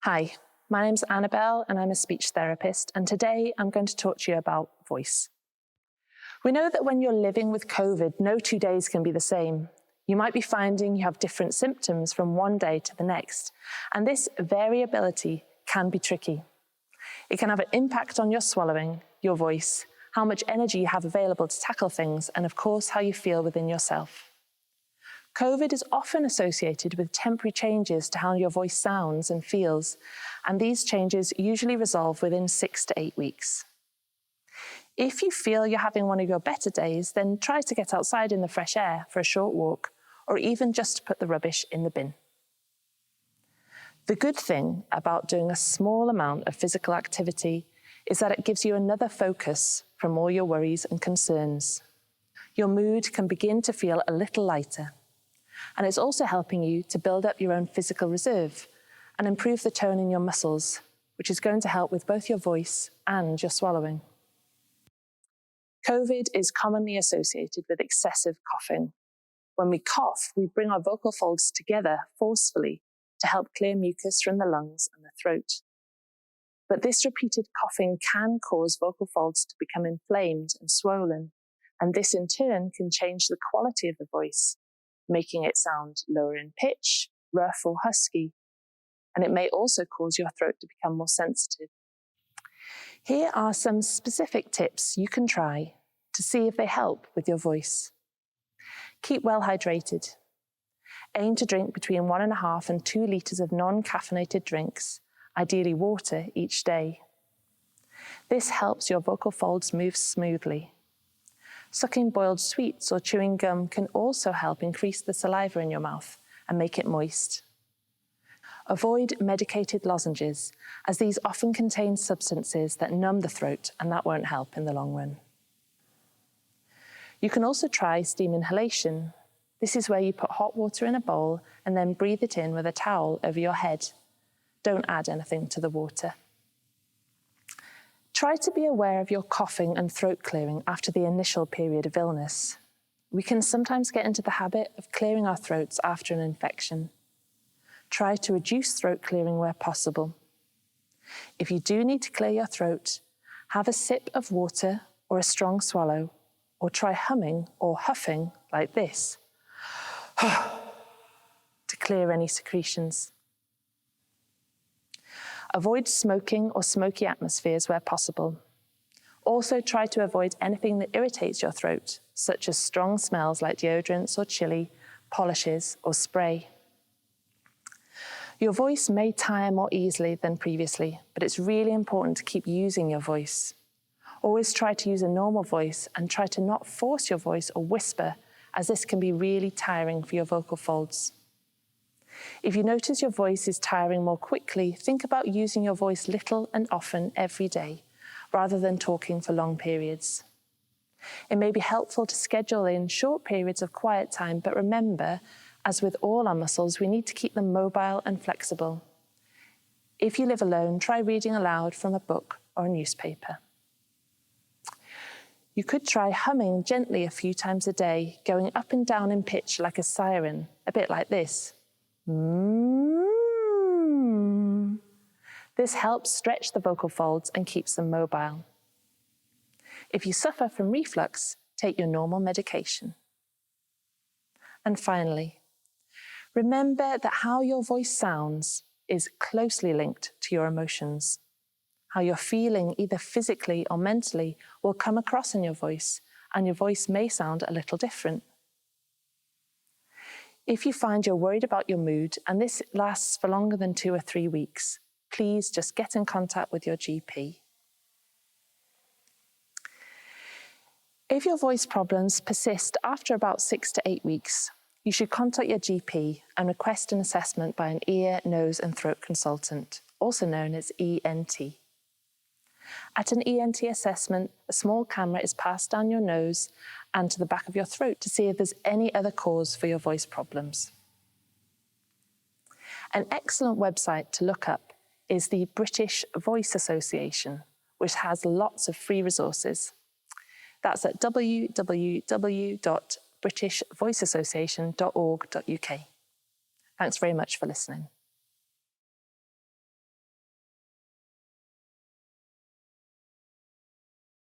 Hi, my name's Annabel and I'm a speech therapist, and today I'm going to talk to you about voice. We know that when you're living with COVID, no 2 days can be the same. You might be finding you have different symptoms from one day to the next, and this variability can be tricky. It can have an impact on your swallowing, your voice, how much energy you have available to tackle things, and of course, how you feel within yourself. COVID is often associated with temporary changes to how your voice sounds and feels, and these changes usually resolve within 6 to 8 weeks. If you feel you're having one of your better days, then try to get outside in the fresh air for a short walk, or even just put the rubbish in the bin. The good thing about doing a small amount of physical activity is that it gives you another focus from all your worries and concerns. Your mood can begin to feel a little lighter. And it's also helping you to build up your own physical reserve and improve the tone in your muscles, which is going to help with both your voice and your swallowing. COVID is commonly associated with excessive coughing. When we cough, we bring our vocal folds together forcefully to help clear mucus from the lungs and the throat. But this repeated coughing can cause vocal folds to become inflamed and swollen, and this in turn can change the quality of the voice, making it sound lower in pitch, rough or husky, and it may also cause your throat to become more sensitive. Here are some specific tips you can try to see if they help with your voice. Keep well hydrated. Aim to drink between 1.5 and 2 litres of non-caffeinated drinks, ideally water, each day. This helps your vocal folds move smoothly. Sucking boiled sweets or chewing gum can also help increase the saliva in your mouth and make it moist. Avoid medicated lozenges, as these often contain substances that numb the throat, and that won't help in the long run. You can also try steam inhalation. This is where you put hot water in a bowl and then breathe it in with a towel over your head. Don't add anything to the water. Try to be aware of your coughing and throat clearing after the initial period of illness. We can sometimes get into the habit of clearing our throats after an infection. Try to reduce throat clearing where possible. If you do need to clear your throat, have a sip of water or a strong swallow, or try humming or huffing like this to clear any secretions. Avoid smoking or smoky atmospheres where possible. Also try to avoid anything that irritates your throat, such as strong smells like deodorants or chili, polishes or spray. Your voice may tire more easily than previously, but it's really important to keep using your voice. Always try to use a normal voice and try to not force your voice or whisper, as this can be really tiring for your vocal folds. If you notice your voice is tiring more quickly, think about using your voice little and often every day, rather than talking for long periods. It may be helpful to schedule in short periods of quiet time, but remember, as with all our muscles, we need to keep them mobile and flexible. If you live alone, try reading aloud from a book or a newspaper. You could try humming gently a few times a day, going up and down in pitch like a siren, a bit like this. This helps stretch the vocal folds and keeps them mobile. If you suffer from reflux, take your normal medication. And finally, remember that how your voice sounds is closely linked to your emotions. How you're feeling, either physically or mentally, will come across in your voice, and your voice may sound a little different. If you find you're worried about your mood and this lasts for longer than 2 or 3 weeks, please just get in contact with your GP. If your voice problems persist after about 6 to 8 weeks, you should contact your GP and request an assessment by an ear, nose and throat consultant, also known as ENT. At an ENT assessment, a small camera is passed down your nose and to the back of your throat to see if there's any other cause for your voice problems. An excellent website to look up is the British Voice Association, which has lots of free resources. That's at www.britishvoiceassociation.org.uk. Thanks very much for listening.